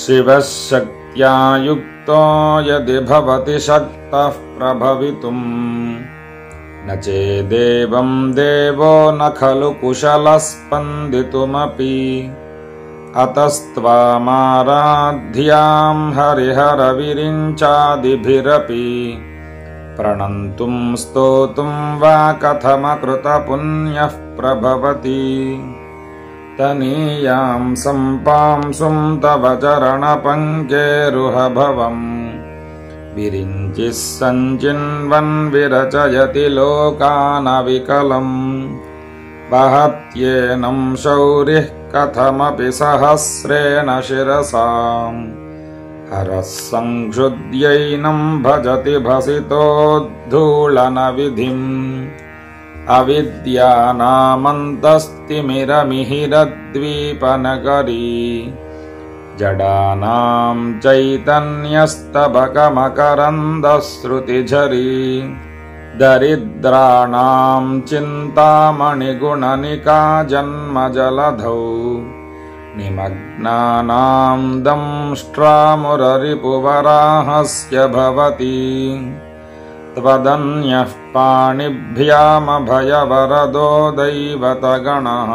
शिवशक्त्या युक्तो यदि भवति शक्तः प्रभवितुम् न चेदेवं देवो न खलु कुशलः स्पन्दितुमपि अतस्त्वामाराध्यां हरिहरविरिञ्चादिभिरपि प्रणन्तुं स्तोतुं वा कथमकृतपुण्यः प्रभवति तनीयां सम्पांसुं तव चरणपङ्केरुहभवम् विरिञ्चिः सञ्चिन्वन् विरचयति लोकानविकलम् वहत्येनं शौरिः कथमपि सहस्रेण शिरसाम् हरः संक्षुद्यैनं भजति भसितोद्धूलनविधिम् अविद्यानामन्तस्तिमिरमिहिरद्वीपनगरी जडानां चैतन्यस्तबकमकरन्दश्रुतिझरी दरिद्राणां चिन्तामणिगुणनिका जन्मजलधौ निमग्नानां दंष्ट्रामुररिपुवराहस्य भवति त्वदन्यः पाणिभ्यामभयवरदो दैवतगणः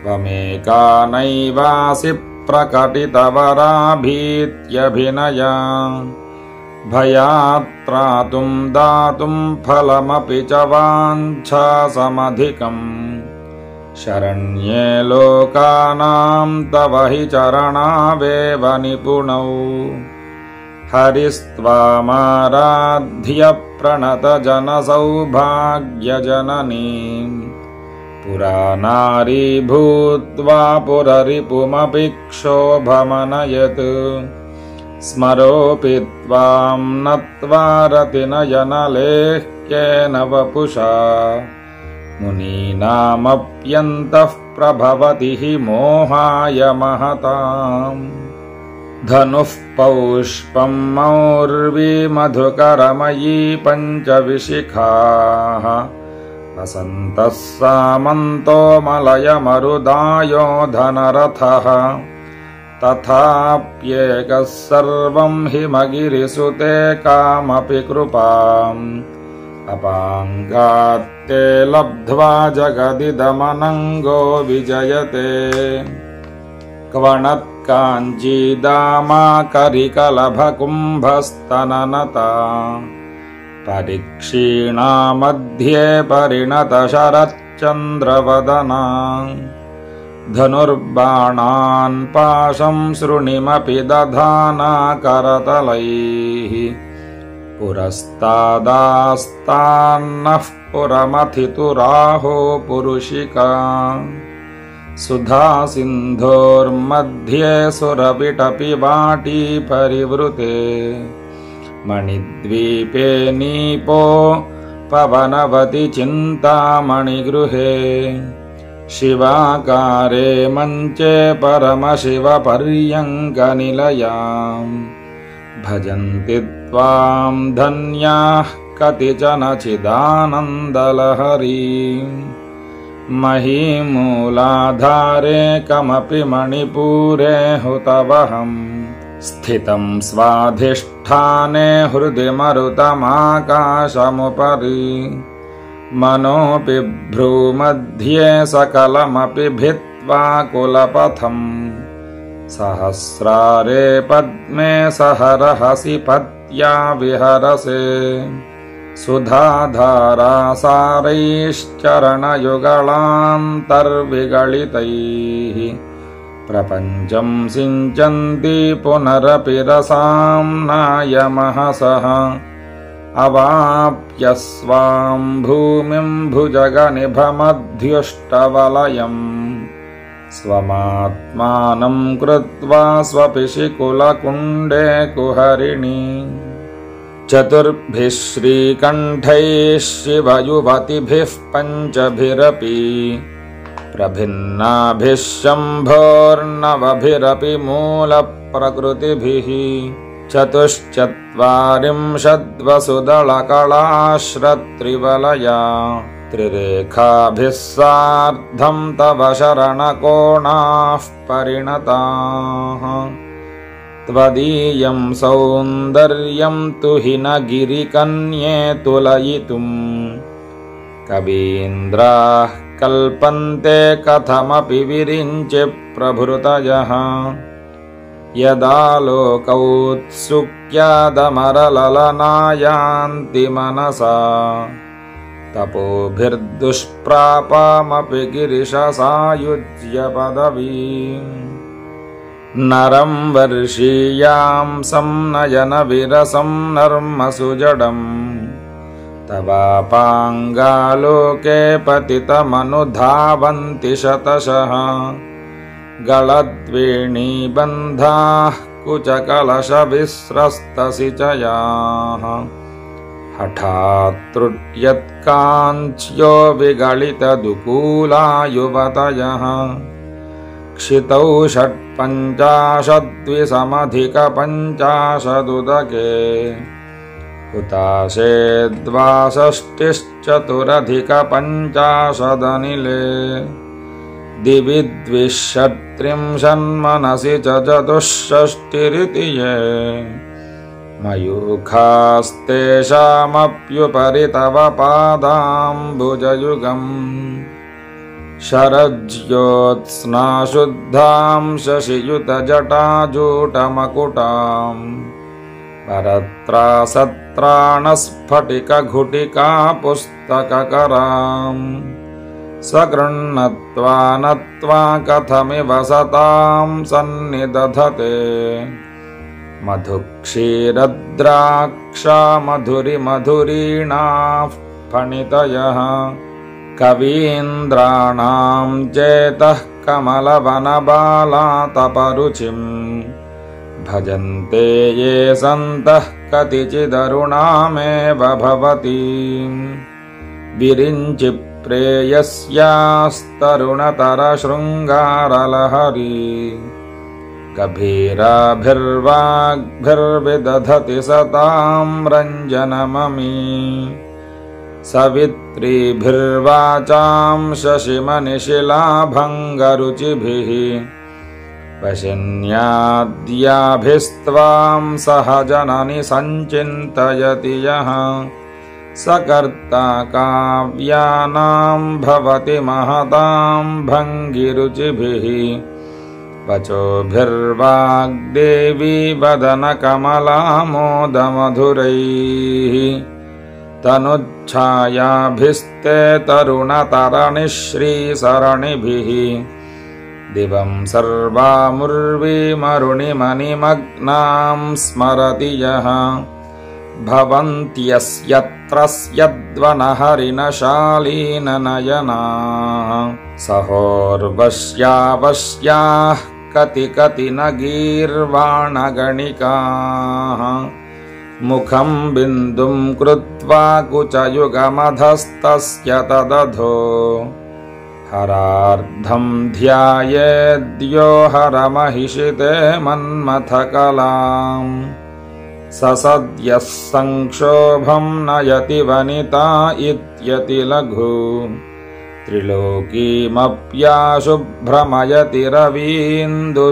त्वमेका नैवासि प्रकटितवराभीत्यभिनया भयात्त्रातुं दातुं फलमपि च वाञ्छासमधिकम् शरण्ये लोकानां तव हि चरणावेव निपुणौ हरिस्त्वामाराध्य प्रणतजनसौभाग्यजननीम् पुरा नारी भूत्वा पुररिपुमपि क्षोभमनयत् स्मरोऽपि त्वां नत्वा रतिनयनलेह्येन वपुषा मुनीनामप्यन्तः प्रभवति हि मोहाय महताम् धनुः पौष्पं मौर्वी मधुकरमयी पञ्चविशिखाः वसन्तः सामन्तो मलयमरुदायो धनरथः तथाप्येकः सर्वं हिमगिरिसुते कामपि कृपाम् अपाङ्गात्ते लब्ध्वा जगदिदमनङ्गो विजयते क्वणत्काञ्चीदामा करिकलभकुम्भस्तननता परिक्षीणा मध्ये परिणतशरच्चन्द्रवदना धनुर्बाणान् पाशं सृणिमपि दधाना करतलैः पुरस्तादास्तान्नः पुरमथितुराहो पुरुषिका सुधा सिन्धोर्मध्ये सुरविटपि वाटी परिवृते मणिद्वीपे नीपो पवनवति चिन्तामणिगृहे शिवाकारे मञ्चे परमशिवपर्यङ्कनिलयाम् भजन्ति त्वां धन्याः कतिचन चिदानन्दलहरीम् महीमूलाधारे कमपि मणिपूरे हुतवहम् स्थितं स्वाधिष्ठाने हृदि मरुतमाकाशमुपरि मनोऽपि भ्रूमध्ये सकलमपि भित्त्वा कुलपथम् सहस्रारे पद्मे सहरहसि पत्या विहरसे सुधाधारासारैश्चरणयुगलान्तर्विगलितैः प्रपञ्चं सिञ्चन्ति पुनरपि रसाम्नाय महसः अवाप्य स्वां भूमिं भुजगनिभमध्युष्टवलयम् स्वमात्मानं कृत्वा स्वपिशिकुलकुण्डे कुहरिणी चतुर्भिः श्रीकण्ठैः शिवयुवतिभिः पञ्चभिरपि प्रभिन्नाभिः शम्भोर्नवभिरपि मूलप्रकृतिभिः चतुश्चत्वारिंशद्वसुदलकलाश्रत्रिवलया त्रिरेखाभिः सार्धं तव शरणकोणाः परिणताः त्वदीयं सौन्दर्यं तु हि न गिरिकन्ये तुलयितुम् कवीन्द्राः कल्पन्ते कथमपि विरिञ्चि प्रभृतयः यदा लोकौत्सुक्यादमरललनायान्ति मनसा तपोभिर्दुष्प्रापामपि गिरिशसायुज्य पदवीम् नरं वर्षीयां संनयनविरसं नर्मसुजडम् तवापाङ्गालोके पतितमनुधावन्ति शतशः गलद्वेणीबन्धाः कुचकलशविस्रस्तसिचयाः हठात् त्रुट्यत्काञ्च्यो विगलितदुकूला युवतयः क्षितौ 55,250 हुताशे 62,चतुरधिकपञ्चाशदनिले दिवि 230 मनसि च 64 ये मयूखास्तेषामप्युपरि तव पादाम्बुजयुगम् शरज्योत्स्नाशुद्धां शशियुतजटाजूटमकुटाम् परत्रासत्राणस्फटिकघुटिका पुस्तककराम् सगृह्णत्वा नत्वा कथमिव सतां सन्निदधते मधुक्षीरद्राक्षा मधुरिमधुरीणाः फणितयः कवीन्द्राणां चेतः कमलवनबालातपरुचिम् भजन्ते ये सन्तः कतिचिदरुणामेव भवतीम् विरिञ्चि प्रेयस्यास्तरुणतरशृङ्गारलहरी गभीराभिर्वाग्भिर्विदधति सतां रञ्जनममी सवित्रीभिर्वाचां शशिमनिशिलाभङ्गरुचिभिः वशिन्याद्याभिस्त्वां सहजननि सञ्चिन्तयति यः सकर्ता काव्यानां भवति महतां भङ्गिरुचिभिः वचोभिर्वाग्देवी वदनकमलामोदमधुरैः तनुच्छायाभिस्ते तरुणतरणिश्रीसरणिभिः दिवं सर्वामुर्वीमरुणिमणिमग्नां स्मरति यः भवन्त्यस्यत्रस्यद्वनहरिणशालीननयनाः सहोर्वश्यावश्याः कति न गीर्वाणगणिकाः मुखं बिन्दुं कृत्वा कुचयुगमधस्तस्य तदधो हरार्धं ध्यायेद्यो हरमहिषिते मन्मथकलाम् ससद्यः संक्षोभं नयति वनिता इत्यति लघु त्रिलोकीमप्याशुभ्रमयति रवीन्दुस्तनयुगाम्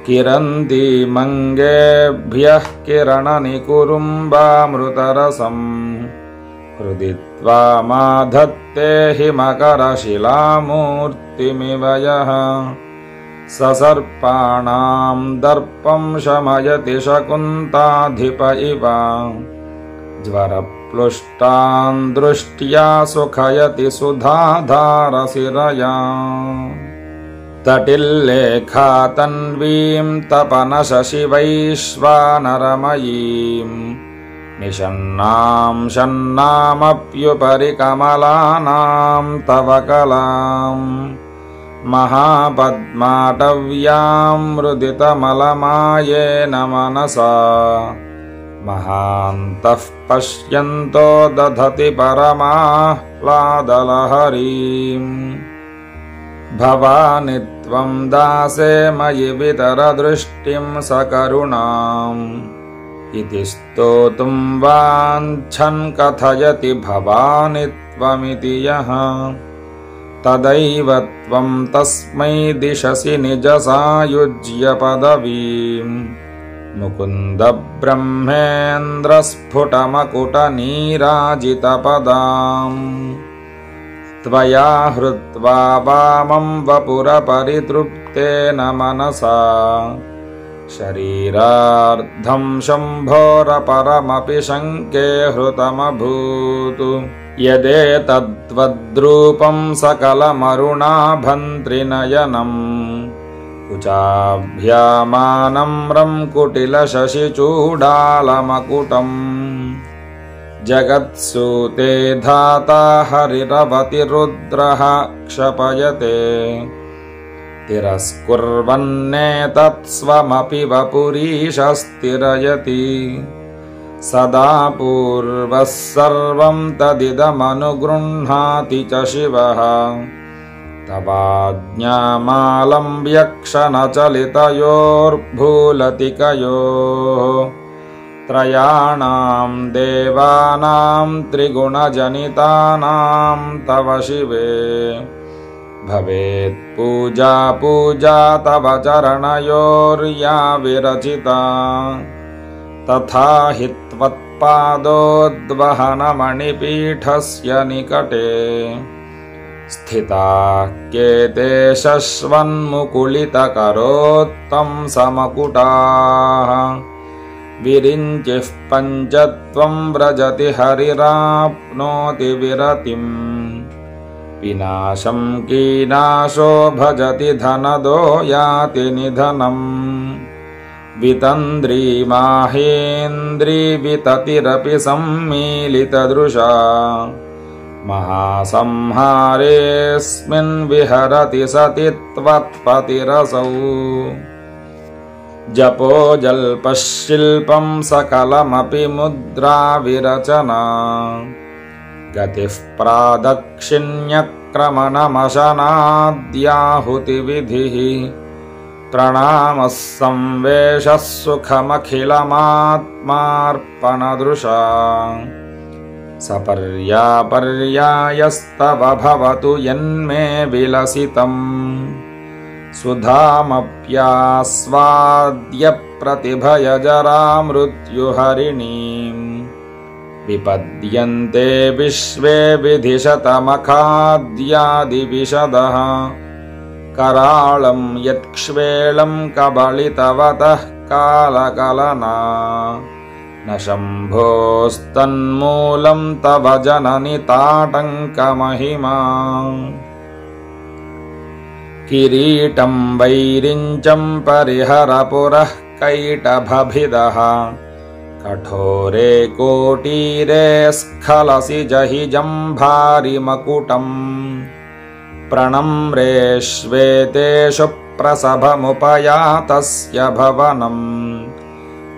किरन्तीमङ्गेभ्यः किरणनिकुरुम्बामृतरसम् हृदि त्वामाधत्ते हिमकरशिलामूर्तिमिव यः ससर्पाणां दर्पं शमयति शकुन्ताधिप इव ज्वरप्लुष्टान् दृष्ट्या सुखयति सुधाधारशिरया तटिल्लेखा तन्वीं तपनशशिवैश्वानरमयीं निषण्णां षण्णामप्युपरि कमलानां तव कलाम् महापद्माटव्यां मुदितमलमायेन मनसा महान्तः पश्यन्तो दधति परमाह्लादलहरीम् भवानि त्वं दासे मयि वितरदृष्टिं सकरुणाम् इति स्तोतुं वाञ्छन् कथयति भवानि त्वमिति यः तदैव त्वं तस्मै दिशसि निजसायुज्य पदवीम् मुकुन्द ब्रह्मेन्द्रस्फुटमकुटनीराजितपदाम् त्वया हृत्वा वामं वपुरपरितृप्तेन मनसा शरीरार्धं शम्भोरपरमपि शङ्के हृतमभूत् यदेतद्वद्रूपं सकलमरुणाभन्त्रिनयनम् कुचाभ्यामानम्रं कुटिलशशिचूडालमकुटम् जगत्सूते धाता हरिरवतिरुद्रः क्षपयते तिरस्कुर्वन्नेतत्स्वमपि वपुरीशस्तिरयति सदा पूर्वः सर्वं तदिदमनुगृह्णाति च शिवः तवाज्ञामालम्ब्य क्षणचलितयोर्भूलतिकयोः त्रयाणां देवानां त्रिगुणजनितानां तव शिवे भवेत् पूजा पूजा तव चरणयोर्या विरचिता तथा हि त्वत्पादोद्वहनमणिपीठस्य निकटे स्थिताः केते शश्वन्मुकुलितकरोत्तंसमकुटाः विरिञ्चिः पञ्चत्वं व्रजति हरिराप्नोति विरतिम् विनाशं कीनाशो भजति धनदो याति निधनम् वितन्द्री माहेन्द्री विततिरपि सम्मीलितदृशा महासंहारेऽस्मिन् विहरति सति त्वत्पतिरसौ जपो जल्पः शिल्पं सकलमपि मुद्रा विरचना गतिः प्रादक्षिण्यक्रमणमशनाद्याहुतिविधिः प्रणामः संवेशः सुखमखिलमात्मार्पणदृशा सपर्यापर्यायस्तव भवतु यन्मे विलसितम् सुधामप्यास्वाद्य प्रतिभयजरामृत्युहरिणीम् विपद्यन्ते विश्वे विधिशतमखाद्यादिविशदः कराळं यत्क्ष्वेलं कबलितवतः कालकलना न शम्भोस्तन्मूलं तव जननि ताटङ्कमहिमा किरीटं वैरिञ्चं परिहर पुरः कैटभभिदः कठोरे कोटीरे स्खलसि जहि जम्भारिमकुटम् प्रणम्रे श्वेतेषु प्रसभमुपयातस्य भवनम्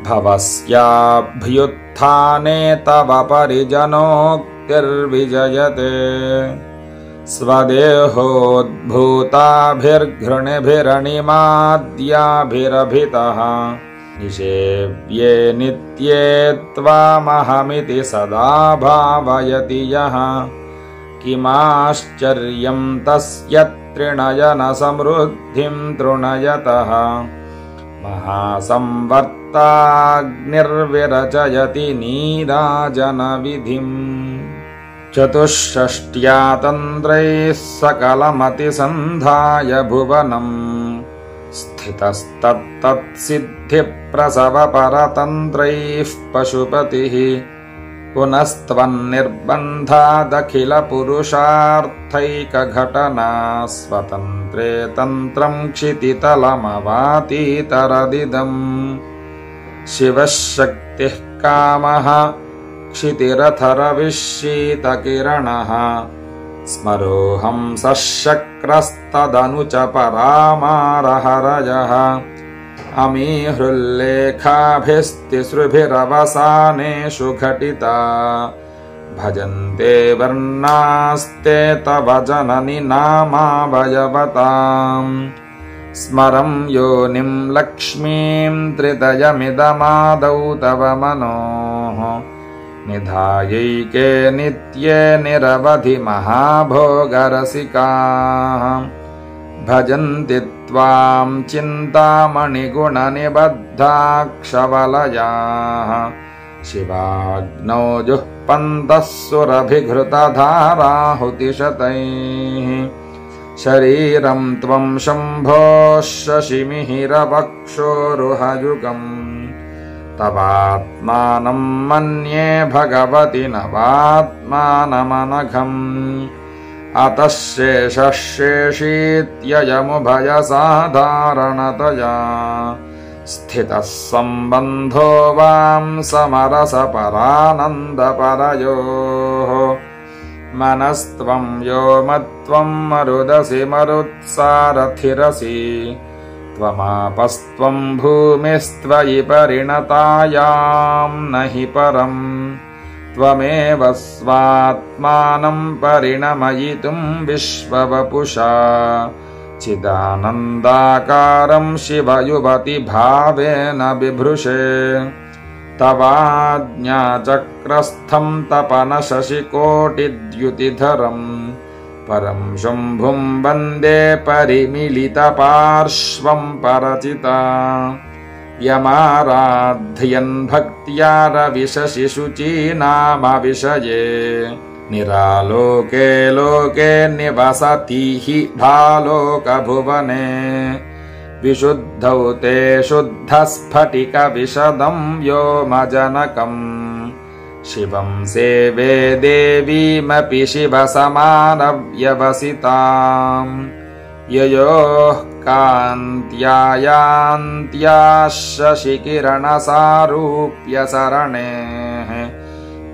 भवस्याभ्युत्थाने तव परिजनोक्तिर्विजयते स्वदेहोद्भूताभिर्घृणिभिरणिमाद्याभिरभितः निषेव्ये नित्ये त्वामहमिति सदा भावयति यः किमाश्चर्यं तस्य त्रिणयनसमृद्धिं तृणयतः महासंवर्ताग्निर्विरचयति नीराजनविधिम् चतुष्षष्ट्या तन्द्रैः सकलमतिसन्धाय भुवनम् स्थितस्तत्तत्सिद्धिप्रसवपरतन्त्रैः पशुपतिः पुनस्त्वन्निर्बन्धादखिलपुरुषार्थैकघटना स्वतन्त्रे तन्त्रं क्षितितलमवातीतरदिदम् शिवः शक्तिः कामः क्षितिरथरविशीतकिरणः स्मरोऽहं सशक्रस्तदनु च परामारहरयः अमीहृल्लेखाभिस्तिसृभिरवसानेषु घटिता भजन्ते वर्णास्ते तव जननि नामावयवताम् स्मरं योनिं लक्ष्मीं त्रिदयमिदमादौ तव मनोः निधायैके नित्ये निरवधि महाभोगरसिकाः भजन्ति त्वां चिन्तामणिगुणनिबद्धाक्षवलयाः शिवाग्नौ जुःपन्तः सुरभिघृतधाराहुतिशतैः शरीरं त्वं शम्भोः शशिमिहिरवक्षोरुहयुगम् तवात्मानं मन्ये भगवति नवात्मानमनघम् अतः शेषः शेषीत्ययमुभयसाधारणतया स्थितः सम्बन्धो वां समरसपरानन्दपरयोः मनस्त्वं व्योमत्वं मरुदसि मरुत्सारथिरसि त्वमापस्त्वं भूमिस्त्वयि परिणतायां न हि परम् त्वमेव स्वात्मानं परिणमयितुं विश्ववपुषा चिदानन्दाकारं शिवयुवति भावेन बिभृशे तवाज्ञाचक्रस्थं तपनशशिकोटिद्युतिधरम् परं शम्भुं वन्दे परिमिलितपार्श्वं परचिता यमाराध्यन् भक्त्या रविशशिशुचीनामविषये निरालोके लोके निवसति हि भालोकभुवने विशुद्धौ ते शुद्धस्फटिकविशदं व्योमजनकम् शिवं सेवे देवीमपि शिवसमानव्यवसिताम् ययोः कान्त्यायान्त्याः शशिकिरणसारूप्यसरणेः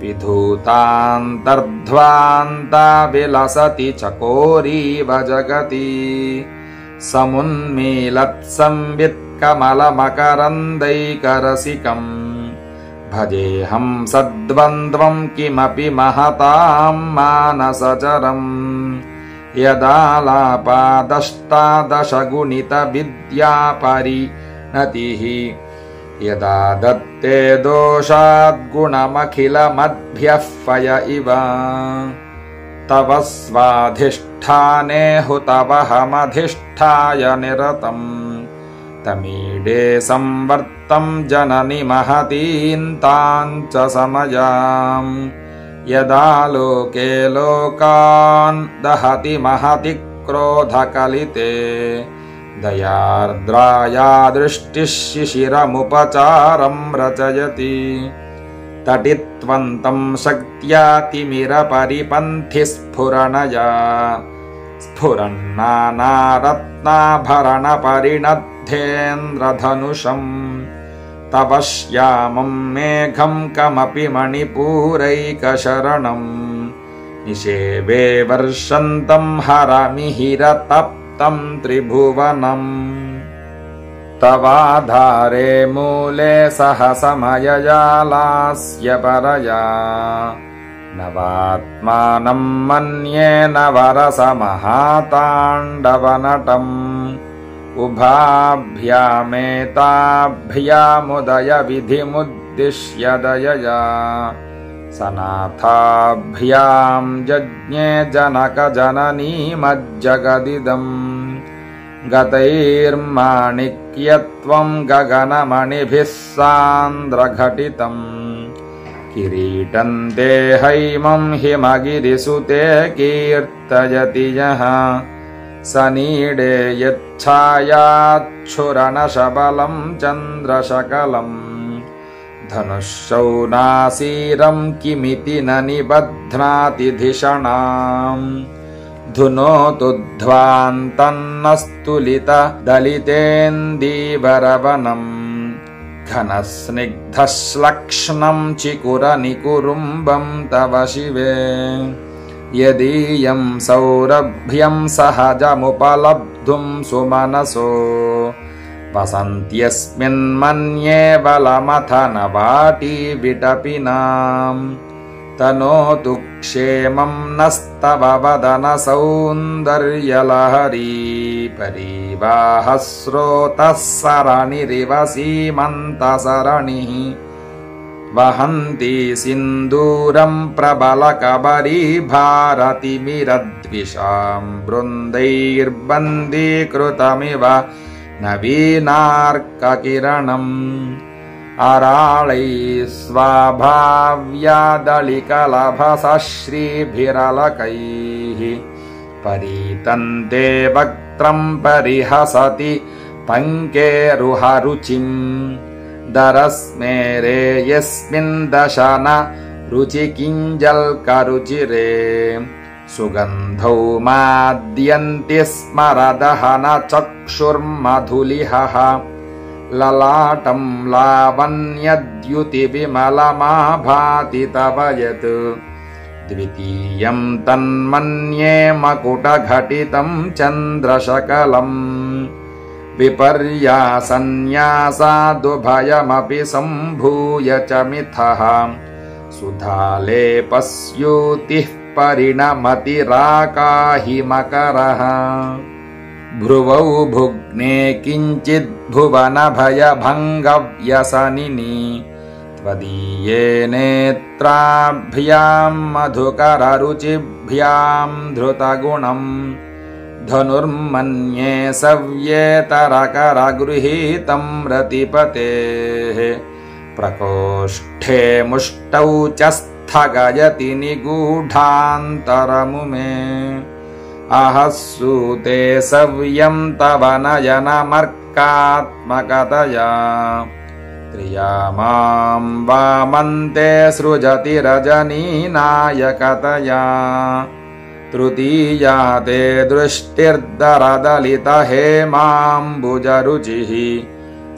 विधूतान्तर्ध्वान्ता विलसति चकोरीव जगति समुन्मीलत्संवित्कमलमकरन्दैकरसिकम् भजेऽहं सद्वन्द्वं किमपि महतां मानसचरम् यदालापादष्टादशगुणितविद्यापरिणतिः यदा दत्ते दोषाद्गुणमखिलमद्भ्यः फय इव तव स्वाधिष्ठाने हुतवहमधिष्ठाय निरतम् तमीडे संवर्तं जननि महतीं तां च समयाम् यदा लोके लोकान् दहति महति क्रोधकलिते दयार्द्राया दृष्टिः शिशिरमुपचारं रचयति तटित्वन्तं शक्त्यातिमिरपरिपन्थि स्फुरणया स्फुरन्नानारत्नाभरणपरिणद्धेन्द्रधनुषम् तव श्यामं मेघं कमपि मणिपूरैकशरणम् निषेवे वर्षन्तं हरमिहिरतप्तं त्रिभुवनम् तवाधारे मूले सहसमयजालास्य परया नवात्मानं मन्ये नवरसमहाताण्डवनटम् उभाभ्यामेताभ्यामुदय विधिमुद्दिश्य दयया सनाथाभ्यां जज्ञे जनकजननीमज्जगदिदम् गतैर्माणिक्यत्वं गगनमणिभिः सान्द्रघटितम् किरीटं ते हैमं हिमगिरिसुते कीर्तयति यः सनीडे यच्छायाच्छुरणशबलं चन्द्रशकलम् धनुःशौनासीरं किमिति न निबध्नाति धिषणाम् धुनोतु ध्वान्तन्नस्तुलितदलितेन्दीवरवनम् घनस्निग्धश्लक्ष्णं चिकुरनिकुरुम्बं तव शिवे यदीयं सौरभ्यं सहजमुपलब्धुं सुमनसो वसन्त्यस्मिन्मन्ये बलमथ नवाटी विटपिनाम् तनोतु क्षेमं नस्तव वदन सौन्दर्यलहरी परिवाहस्रोतः सरणिरिव सीमन्तसरणिः वहन्ति सिन्दूरं प्रबलकबरीभारतिमिरद्विषां बृन्दैर्बन्दीकृतमिव नवीनार्ककिरणम् अराळैः स्वाभाव्यादलिकलभसश्रीभिरलकैः परीतन्ते वक्त्रं परिहसति पङ्केरुहरुचिम् दरस्मेरे यस्मिन् दशन रुचिकिञ्जल्करुचिरे सुगन्धौ माद्यन्ति स्मरदहन चक्षुर्मधुलिहः ललाटं लावण्यद्युतिविमलमाभाति तव यत् द्वितीयं तन्मन्ये मकुटघटितं चन्द्रशकलम् विपर्यासन्न्यासादुभयमपि सम्भूय च मिथः सुधालेपस्यूतिः परिणमतिराकाहिमकरः भ्रुवौ भुग्ने किञ्चिद्भुवनभयभङ्गव्यसनिनि त्वदीये नेत्राभ्यां मधुकररुचिभ्यां धृतगुणम् धनुर्मन्ये सव्येतरकरगृहीतं रतिपतेः प्रकोष्ठे मुष्टौ च स्थगयति निगूढान्तरमुमे अहस्सूते सव्यं तव नयनमर्कात्मकतया त्रिया मां वामन्ते सृजति रजनीनायकतया तृतीया ते दृष्टिर्दरदलितहेमाम्बुजरुचिः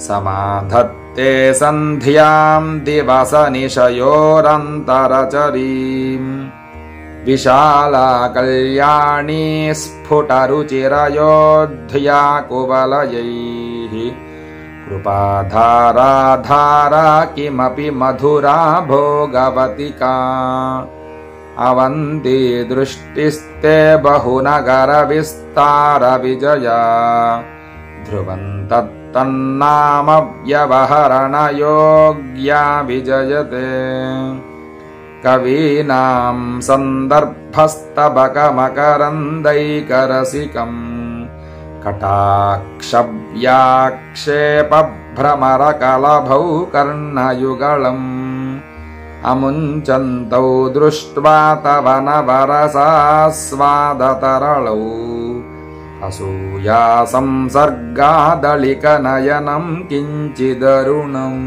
समाधत्ते सन्ध्यां दिवसनिशयोरन्तरचरीम् विशाला कल्याणी स्फुटरुचिरयोध्या कुवलयैः कृपाधाराधारा किमपि मधुरा भोगवतिका अवन्ति दृष्टिस्ते बहुनगरविस्तारविजया ध्रुवन्तत्तन्नामव्यवहरणयोग्या विजयते कवीनां सन्दर्भस्तबकमकरन्दैकरसिकम् कटाक्षव्याक्षेपभ्रमरकलभौ कर्णयुगलम् अमुञ्चन्तौ दृष्ट्वा तव नवरसास्वादतरलौ असूया संसर्गादलिकनयनं किञ्चिदरुणम्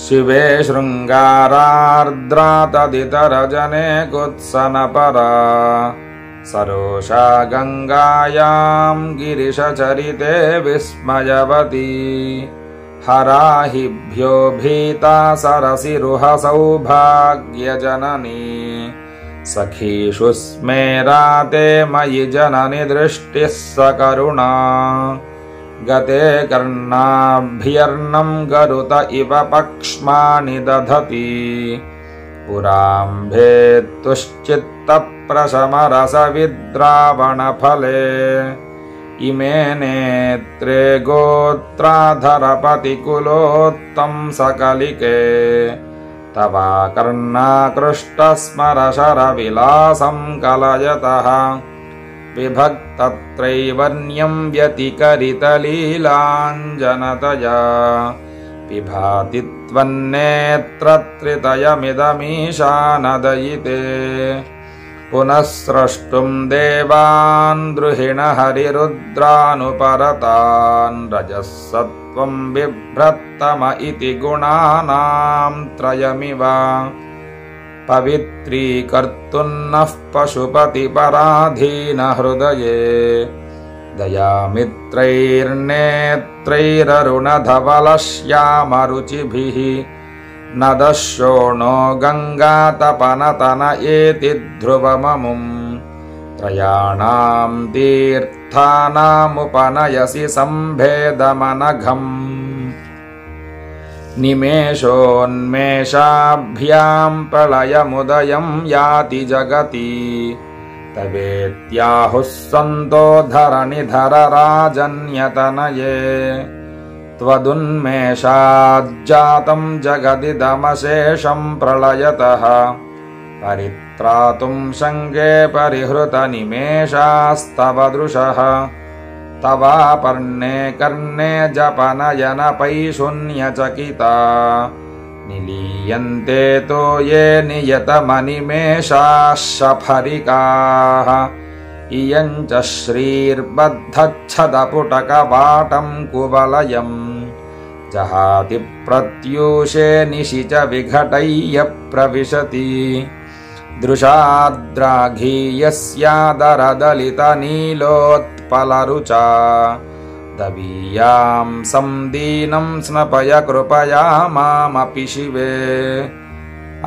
शिवे शृङ्गारार्द्रा तदितरजने कुत्सनपरा सरोषा गङ्गायां गिरिशचरिते विस्मयवती हराहिभ्यो भीता सरसिरुहसौभाग्यजननी सखीषु स्मेराते मयि जननि दृष्टिः सकरुणा गते कर्णाभ्यर्णं गरुत इव पक्ष्माणि दधति पुराम्भेत्तुश्चित्तप्रशमरसविद्रावणफले इमे नेत्रे गोत्राधरपतिकुलोत्तं सकलिके तवा कर्णाकृष्टस्मरशरविलासं कलयतः विभक्तत्रैवर्ण्यं व्यतिकरितलीलाञ्जनतया विभाति त्वन्नेत्रत्रितयमिदमीशानदयिते पुनः स्रष्टुं देवान् द्रुहिणहरिरुद्रानुपरतान् रजःसत्त्वं बिभ्रत्तम इति गुणानां त्रयमिव पवित्रीकर्तुन्नः पशुपतिपराधीनहृदये दयामित्रैर्नेत्रैररुणधवलश्यामरुचिभिः न दशोणो गङ्गातपनतन एति ध्रुवममुम् त्रयाणां तीर्थानामुपनयसि सम्भेदमनघम् निमेषोन्मेषाभ्यां प्रलयमुदयं याति जगति तवेत्याहुः सन्तो धरणिधरराजन्यतनये त्वदुन्मेषाज्जातं जगदिदमशेषं प्रलयतः परित्रातुं शङ्के परिहृतनिमेषास्तव दृशः तवापर्णे कर्णे जपनयनपैशून्यचकिता निलीयन्ते तो ये नियतमनिमेषाः शफरिकाः इयं च श्रीर्बद्धच्छदपुटकवाटं कुवलयम् जहाति प्रत्यूषे निशि च विघटय्य प्रविशति दृशाद्राघीयस्यादरदलितनीलोत्पलरुचा दवीयां संदीनं स्नपय कृपया मामपि शिवे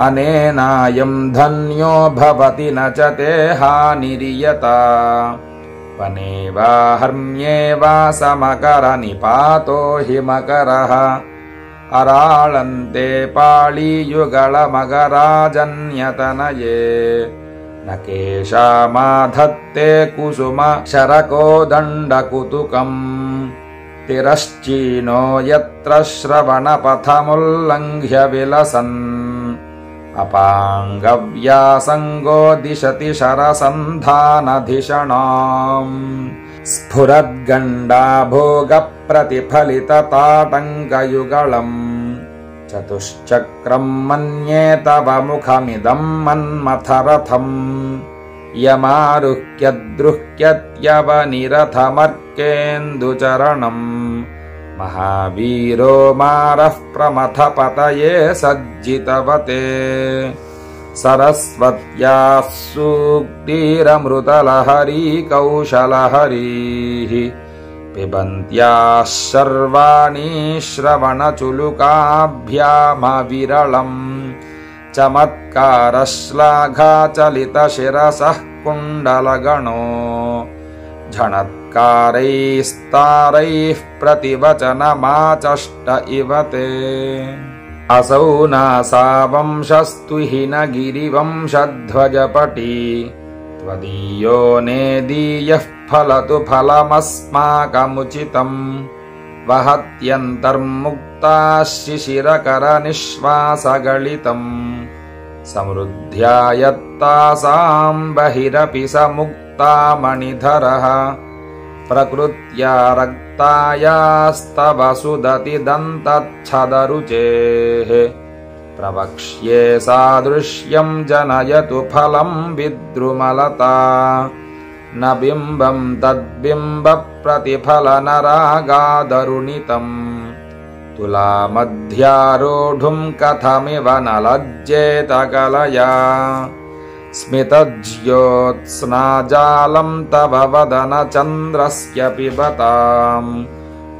अनेनायं धन्यो भवति न च ते हानिरियता वने वा हर्म्ये वा समकरनिपातो हिमकरः अराळन्ते पाळीयुगलमगराजन्यतनये न केशामाधत्ते कुसुम शरकोदण्डकुतुकम् तिरश्चीनो यत्र श्रवणपथमुल्लङ्घ्य विलसन् अपाङ्गव्यासङ्गो दिशति शरसन्धानधिषणाम् स्फुरद्गण्डाभोगप्रतिफलितताटङ्कयुगलम् चतुश्चक्रं मन्ये तव मुखमिदं मन्मथरथम् यमारुह्यद्रुह्यत्यवनिरथमर्केन्दुचरणम् महावीरो मारः प्रमथपतये सज्जितवते सरस्वत्याः सूक्तिरमृतलहरी कौशलहरीः पिबन्त्याः शर्वाणि श्रवणचुलुकाभ्यामविरलम् चमत्कारश्लाघाचलितशिरसः कुण्डलगणो झणत्कारैस्तारैः प्रतिवचनमाचष्ट इव ते असौ नासावंशस्तु हि न गिरिवंशध्वजपटी त्वदीयो नेदीयः फलतु फलमस्माकमुचितम् वहत्यन्तर्मुक्ताः शिशिरकरनिःश्वासगलितम् समृद्ध्यायत्तासां बहिरपि समुक्ता मणिधरः प्रकृत्या रक्तायास्तव सुदति दन्तच्छदरुचेः प्रवक्ष्ये सादृश्यं जनयतु फलं विद्रुमलता न बिम्बं तद्बिम्बप्रतिफलनरागादरुणितम् तुलामध्यारोढुं कथमिव न लज्जेत कलया स्मितज्योत्स्नाजालं तव वदनचन्द्रस्य पिबताम्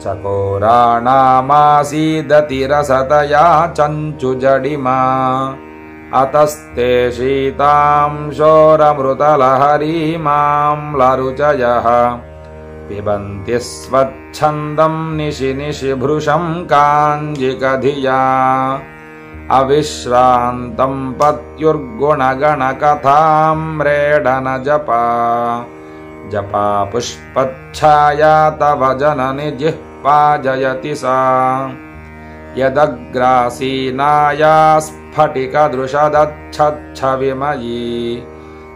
चकोराणामासीदति रसतया चञ्चुजडिमा अतस्ते शीतां शोरमृतलहरीमाम्लरुचयः पिबन्ति स्वच्छन्दं निशि निशि भृशं काञ्जिकधिया अविश्रान्तं पत्युर्गुणगणकथाम्रेडन जपा जपा पुष्पच्छाया तव जननि जिह्वा जयति सा यदग्रासीनाया स्फटिकदृशदच्छच्छविमयी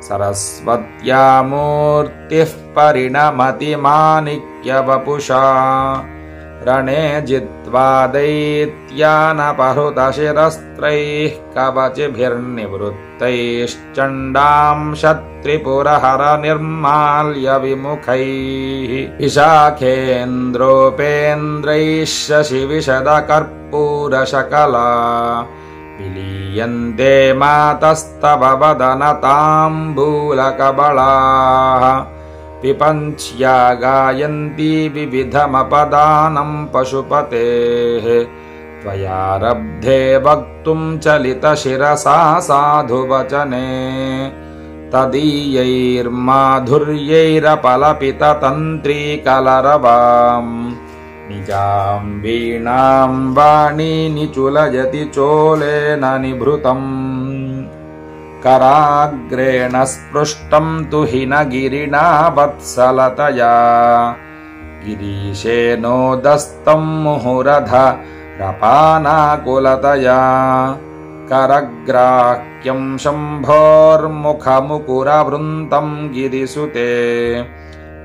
सरस्वत्या मूर्तिः परिणमति माणिक्यवपुषा रणे जित्वा दैत्यानपहृतशिरस्त्रैः कवचिभिर्निवृत्तैश्चण्डां शत्रिपुरहरनिर्माल्य विमुखैः इशाखेन्द्रोपेन्द्रैः शशिविशदकर्पूरशकला विलीयन्ते मातस्तव वदनताम्बूलकबलाः पिपञ्च्या गायन्ती विविधमपदानं पशुपतेः त्वयारब्धे वक्तुं चलितशिरसा साधुवचने तदीयैर्माधुर्यैरपलपिततन्त्रीकलरवाम् निजां वीणां वाणी निचुलयति चोलेन निभृतम् कराग्रेण स्पृष्टं तु हि न गिरिणा वत्सलतया गिरीशेनोदस्तं मुहुरध रपानाकुलतया करग्राह्यं शम्भोर्मुखमुकुरवृन्तं गिरिसुते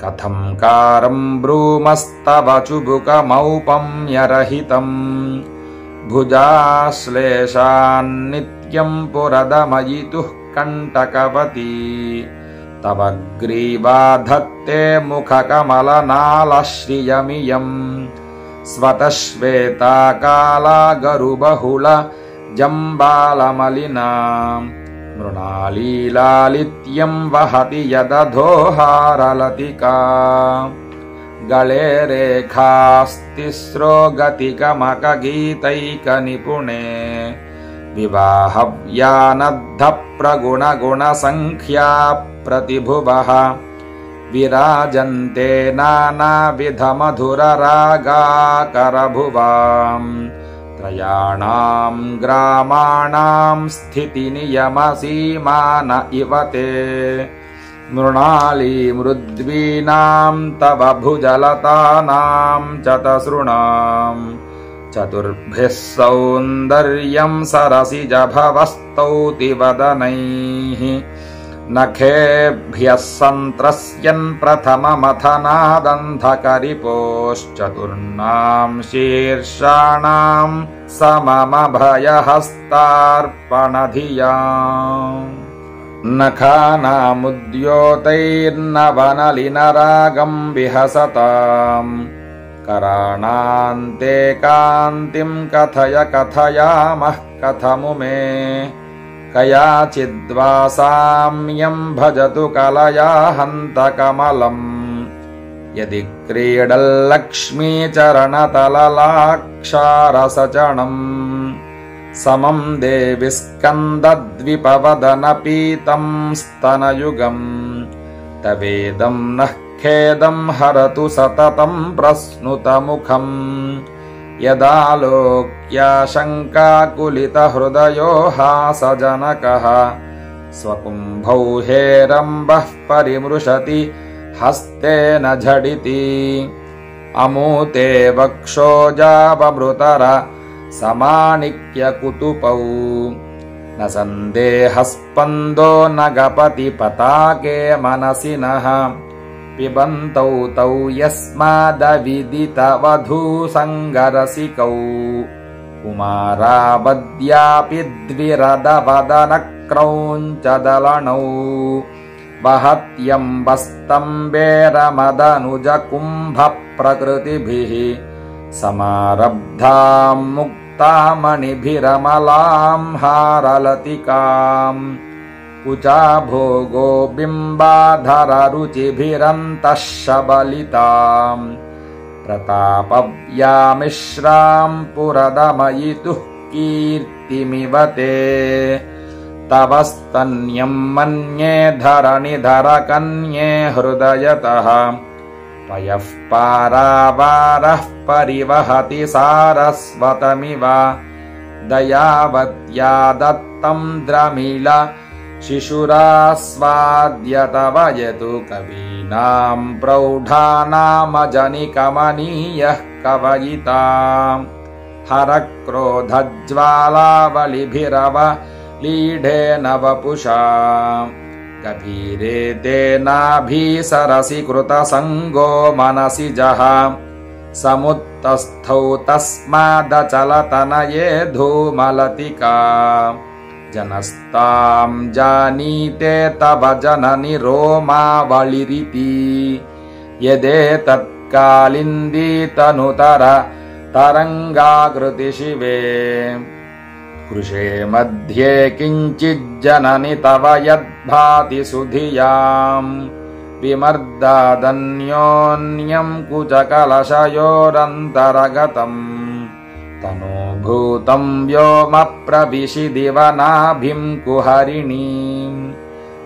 कथं कारं ब्रूमस्तव चुबुकमौपम्यरहितम् भुजाश्लेषान्नित्यं पुरदमयितुः कण्टकवती तव ग्रीवा धत्ते मुखकमलनालश्रियमियम् स्वतश्वेता काला गरुबहुल जम्बालमलिना मृणालीलालित्यं वहति यदधोहारलतिका गले रेखास्तिस्रो गतिकमकगीतैकनिपुणे विवाहव्यानद्धप्रगुणगुणसङ्ख्या प्रतिभुवः विराजन्ते नानाविधमधुररागाकरभुवां त्रयाणां ग्रामाणां स्थितिनियमसीमान इव ते मृणालीमृद्वीनां तव भुजलतानां चतसृणां चतुर्भिः सौन्दर्यं सरसिजभवस्तौति वदनैः नखेभ्यः सन्त्रस्यन् प्रथममथनादन्धकरिपोश्चतुर्णां शीर्षाणां सममभयहस्तार्पणधिया नखानामुद्योतैर्नवनलिनरागं विहसताम् कराणान्ते कान्तिं कथय कथयामः कथमुमे कयाचिद्वा साम्यं भजतु कलया हन्तकमलम् यदि क्रीडल्लक्ष्मीचरणतललाक्षारसचणम् समं देवि स्कन्दद्विपवदनपीतं स्तनयुगम् तवेदं नः खेदं हरतु सततं प्रस्नुतमुखम् यदालोक्याशङ्काकुलितहृदयो हासजनकः स्वकुम्भौ हेरम्बः परिमृशति हस्तेन झटिति अमूते वक्षोजावमृतर समाणिक्यकुतुपौ न सन्देहस्पन्दो न गपति पताके मनसि नः पिबन्तौ तौ यस्मादविदितवधूसङ्गरसिकौ कुमारावद्यापि द्विरदवदनक्रौञ्चदलनौ वहत्यम्बस्तम्बेरमदनुजकुम्भप्रकृतिभिः समारब्धां मुक्तामणिभिरमलां हारलतिकाम् कुचा भोगो बिम्बाधररुचिभिरन्तः शबलिताम् प्रतापव्यामिश्रां पुरदमयितुः कीर्तिमिव ते तव स्तन्यं मन्ये धरणिधरकन्ये हृदयतः पयः पारावारः परिवहति सारस्वतमिव दयावत्या दत्तं द्रमिल शिशुरास्वाद्य तव यतु कवीनां प्रौढानामजनिकमनीयः कवयिताम् हरक्रोधज्वालावलिभिरवलीढेन वपुषा गभीरे तेनाभिसरसि कृतसङ्गो मनसि जः समुत्तस्थौ तस्मादचलतनये धूमलतिका जनस्तां जानीते तव जननि रोमावलिरिति यदेतत्कालिन्दीतनुतर तरङ्गाकृति शिवे कृशे मध्ये किञ्चिज्जननि तव यद्भाति सुधियाम् विमर्दादन्योन्यं कुचकलशयोरन्तरगतम् तनूभूतं व्योमप्रविशि दिवनाभिं कुहरिणीम्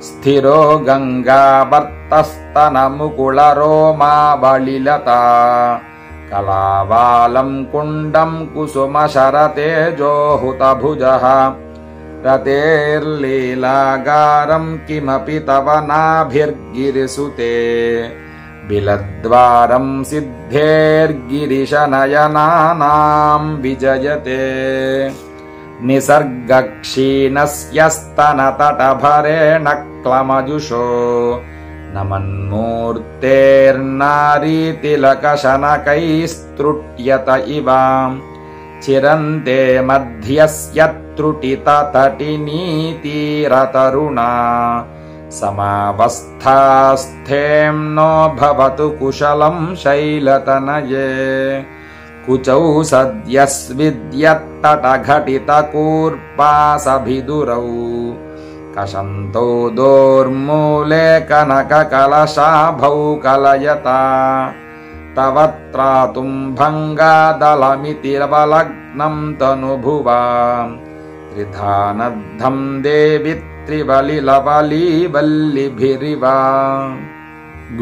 स्थिरो गङ्गावर्तस्तनमुकुलरोमावलिलता कलावालं कुण्डं कुसुमशरतेजोहुतभुजः रतेर्लीलागारं किमपि तव नाभिर्गिरिसुते बिलद्वारं सिद्धेर्गिरिशनयनानां विजयते निसर्गक्षीणस्य स्तनतटभरेण क्लमजुषो नमन्मूर्तेर्नारीतिलकशनकैस्तृट्यत इव चिरन्ते मध्यस्य त्रुटिततटिनीतीरतरुणा समावस्थास्थें नो भवतु कुशलं शैलतनये कुचौ सद्यस्विद्यत्तटघटितकूर्पासभिदुरौ कषन्तौ दोर्मूले कनककलशाभौ कलयता तव त्रातुं भङ्गादलमितिरवलग्नं तनुभुवा त्रिधानद्धं देवि त्रिवलिलवलीवल्लिभिरिव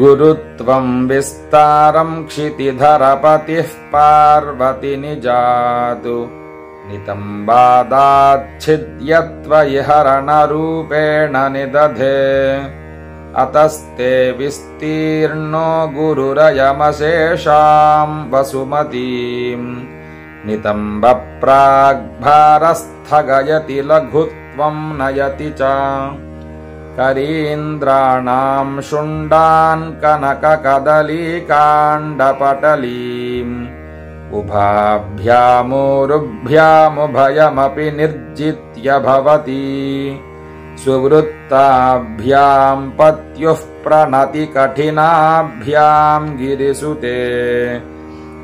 गुरुत्वं विस्तारं क्षितिधरपतिः पार्वती निजातु नितम्बादाच्छिद्यत्वयिहरणरूपेण निदधे अतस्ते विस्तीर्णो गुरुरयमशेषां वसुमतीं नितम्बप्राग्भारस्थगयति लघुत्वं नयति च करीन्द्राणां शुण्डान् कनककदलीकाण्डपटलीम् उभाभ्यामूरुभ्यामुभयमपि निर्जित्य भवति सुवृत्ताभ्यां पत्युः प्रणति कठिनाभ्यां गिरिसुते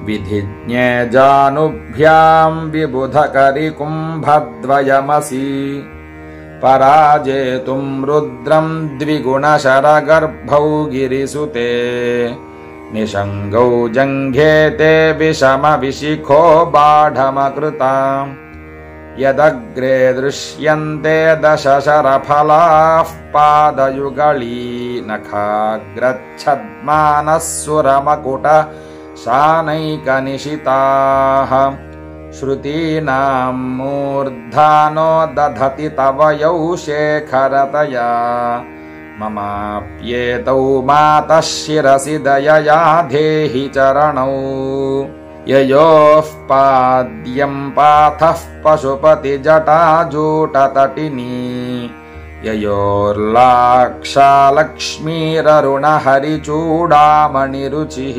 विधिज्ञे जानुभ्यां विबुधकरिकुम्भद्वयमसि पराजेतुं रुद्रं द्विगुणशरगर्भौ गिरिसुते निषङ्गौ जङ्घेते विषमविशिखो बाढमकृता यदग्रे दृश्यन्ते दशशरफलाः पादयुगळी नखाग्रच्छद्मानः सुरमकुटशानैकनिशिताः श्रुतीनां मूर्धानो दधति तव यौ शेखरतया ममाप्येतौ मातः शिरसि दयया धेहि चरणौ ययोः पाद्यं पाथः पशुपतिजटाजूटतटिनी ययोर्लाक्षालक्ष्मीररुणहरिचूडामणिरुचिः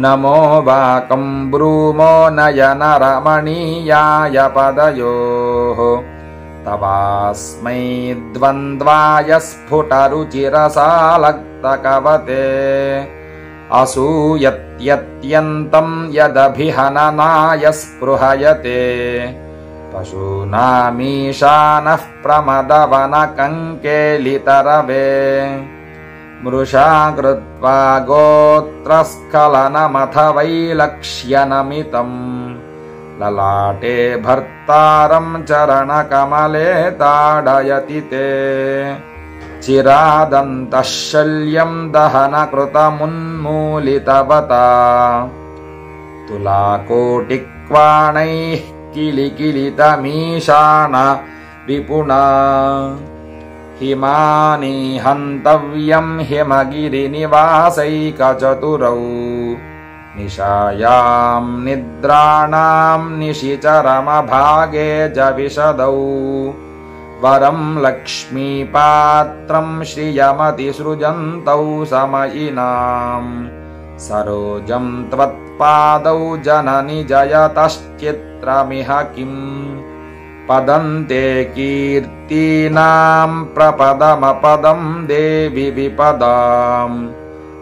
नमो वाकं ब्रूमो नयनरमणीयाय पदयोः तवास्मै द्वन्द्वाय स्फुटरुचिरसालक्तकवते असूयत्यत्यन्तं यदभिहननाय स्पृहयते पशूनामीशानः प्रमदवनकङ्केलितरवे मृषा कृत्वा गोत्रस्खलनमथ वैलक्ष्यनमितम् ललाटे भर्तारं चरणकमले ताडयति ते चिरादन्तः शल्यं दहनकृतमुन्मूलितवता तुलाकोटिक्वाणैः किलिकिलितमीशान विपुना हिमानि हन्तव्यं हिमगिरिनिवासैकचतुरौ निशायां निद्राणां निशिचरमभागे च विशदौ वरं लक्ष्मीपात्रं श्रियमतिसृजन्तौ समयिनां सरोजं त्वत्पादौ जननि जयतश्चित्रमिह किम् पदन्ते कीर्तीनां प्रपदमपदं देवि विपदाम्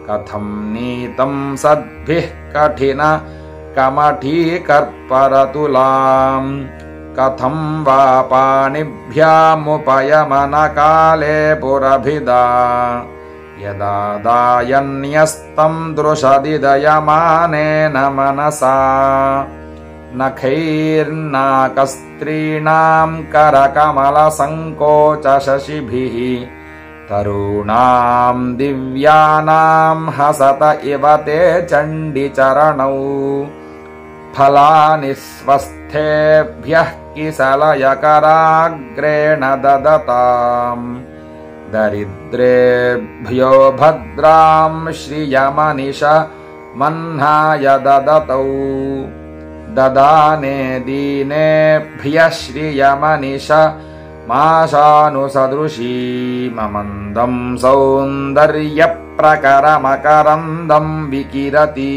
कथं नीतं सद्भिः कठिन कमठीकर्परतुलाम् कथं वा पाणिभ्यामुपयमनकाले पुरभिदा यदा दायन्यस्तं दृशदिदयमानेन मनसा नखैर्नाकस्त्रीणां करकमलसङ्कोचशशिभिः तरूणां दिव्यानां हसत इव ते चण्डिचरणौ फलानि स्वस्थेभ्यः किसलयकराग्रेण ददताम् दरिद्रेभ्यो भद्रां श्रियमनिश मह्नाय ददतौ ददाने दीनेभ्यः श्रियमनिश माशानुसदृशीममन्दं सौन्दर्यप्रकरमकरन्दं विकिरति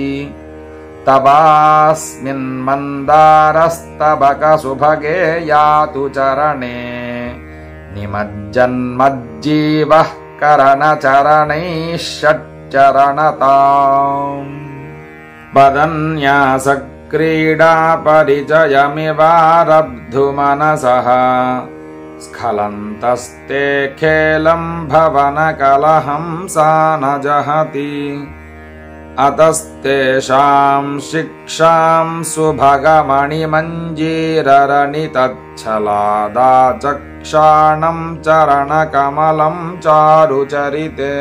तवास्मिन्मन्दारस्तबकसुभगे यातु चरणे निमज्जन्मज्जीवः करणचरणैः षट्चरणताम् पदन्यासक्रीडापरिचयमिवारब्धुमनसः स्खलन्तस्ते खेलं भवनकलहं सा न जहति अतस्तेषां शिक्षां सुभगमणिमञ्जीररणितच्छलादाचक्षाणं चरणकमलं चारुचरिते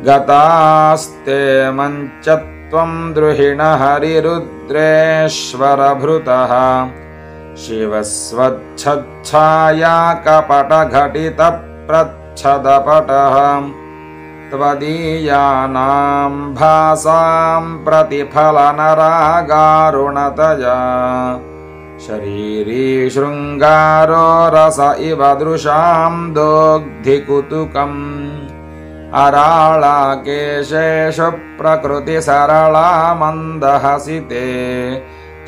गतास्ते मञ्चत्वं द्रुहिण हरिरुद्रेश्वरभृतः शिवस्वच्छच्छाया कपटघटितप्रच्छदपटः त्वदीयानां भासां प्रतिफलनरागारुणतया शरीरी शृङ्गारो रस इव दृशां दोग्धिकुतुकम् अराळाकेशेषु प्रकृतिसरला मन्दहसिते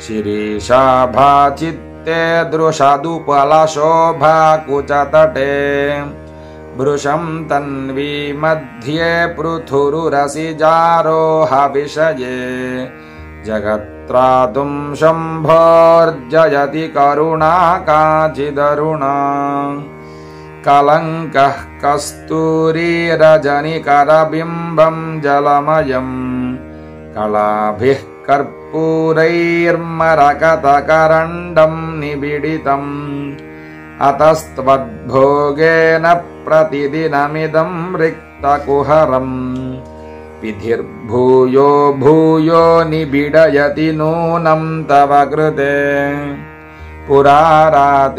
शिरीषाभाचित्ते दृशदुपलशोभाकुचतटे भृशं तन्वी मध्ये पृथुरुरसिजारोहविषये जगत्त्रातुं शम्भोर्जयति करुणा काचिदरुणा कलङ्कः कस्तूरीरजनिकरबिम्बं जलमयम् कलाभिः कर्पूरैर्मरकतकरण्डं निबिडितम् अतस्त्वद्भोगेन प्रतिदिनमिदं रिक्तकुहरम् विधिर्भूयो भूयो निबिडयति नूनं तव कृते पुरारातेरन्तः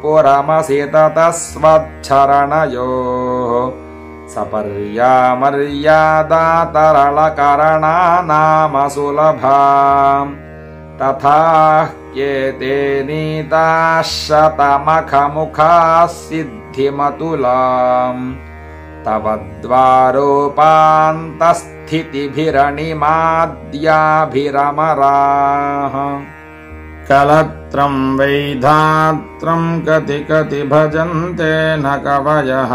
पुरमसि ततस्वच्छरणयोः सपर्यामर्यादा तरलकरणा नाम सुलभा तथा ह्येते नीताः शतमखमुखाः सिद्धिमतुलाम् तव द्वारोपान्तस्थितिभिरणिमाद्याभिरमराः कलत्रं वैधात्रं कति कति भजन्ते न कवयः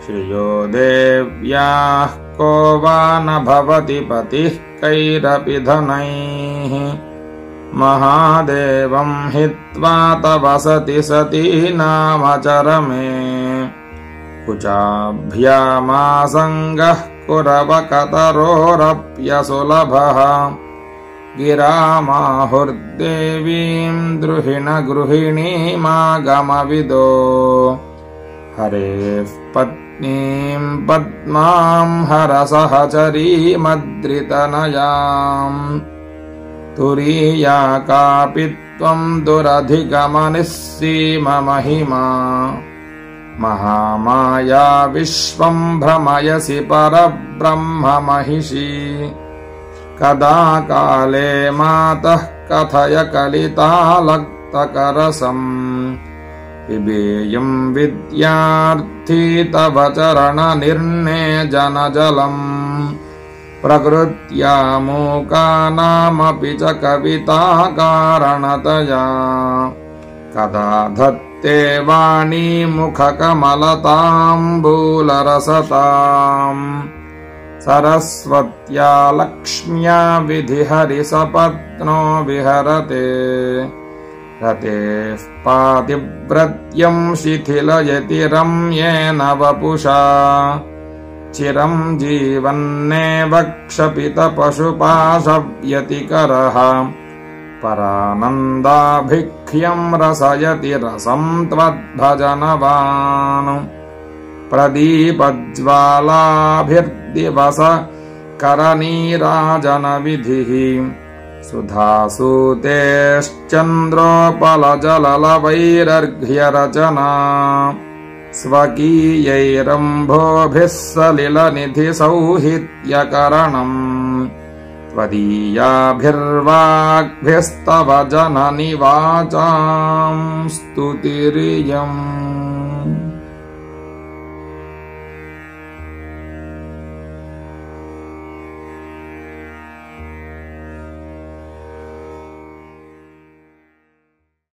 श्रियो देव्याः को वा न भवति पतिः कैरपि धनैः महादेवं हित्वा तव सति सती नामचरमे कुचाभ्यामासङ्गः कुरवकतरोरप्यसुलभः गिरामाहुर्देवीं द्रुहिण गृहिणीमागमविदो हरेः पत्नीं पद्मां हरसहचरीमद्रितनयाम् तुरीया कापि त्वं दुरधिगमनिस्सीममहिमा महामाया विश्वं भ्रमयसि परब्रह्ममहिषी कदा काले मातः कथय कलितालक्तकरसम् पिबेयं विद्यार्थी तव चरणनिर्णेजनजलम् प्रकृत्या मूकानामपि च कविताकारणतया कदा धत्ते वाणी मुखकमलताम्बूलरसताम् सरस्वत्या लक्ष्म्या विधिहरिसपत्नो विहरते रतेः पातिव्रत्यं शिथिलयति रम्येन वपुषा चिरं जीवन्नेव क्षपितपशुपाशव्यतिकरः परानन्दाभिख्यं रसयति रसं त्वद्भजनवान् प्रदीपज्वालाभिर्दिवस करनीराजनविधिः सुधासूतेश्चन्द्रोपलजललवैरर्घ्यरचना स्वकीयैरम्भोभिः सलिलनिधिसौहित्यकरणम् त्वदीयाभिर्वाग्भिस्तव जननि वाचां स्तुतिरियम्।